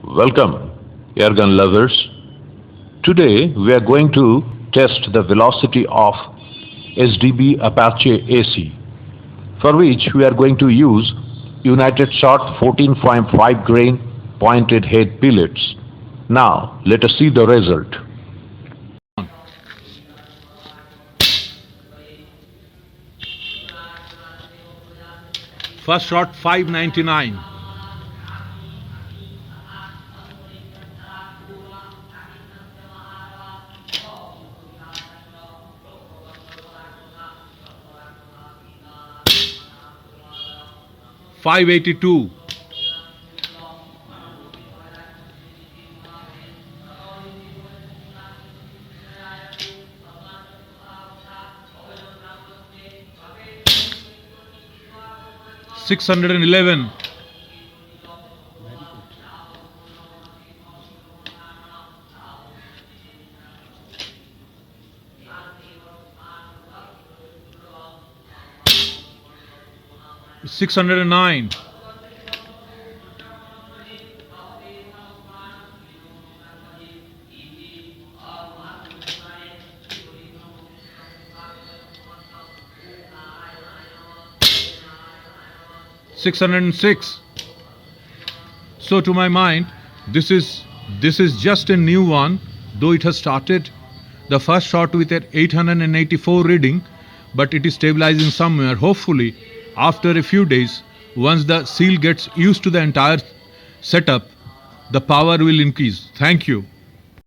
Welcome, airgun lovers. Today we are going to test the velocity of SDB Apache AC, for which we are going to use United Shot 14.5 grain pointed head pellets. Now let us see the result. First shot 599. $582. $611. $609. $606. So to my mind, this is just a new one, though it has started the first shot with an 884 reading, but it is stabilizing somewhere. Hopefully, after a few days, once the seal gets used to the entire setup, the power will increase. Thank you.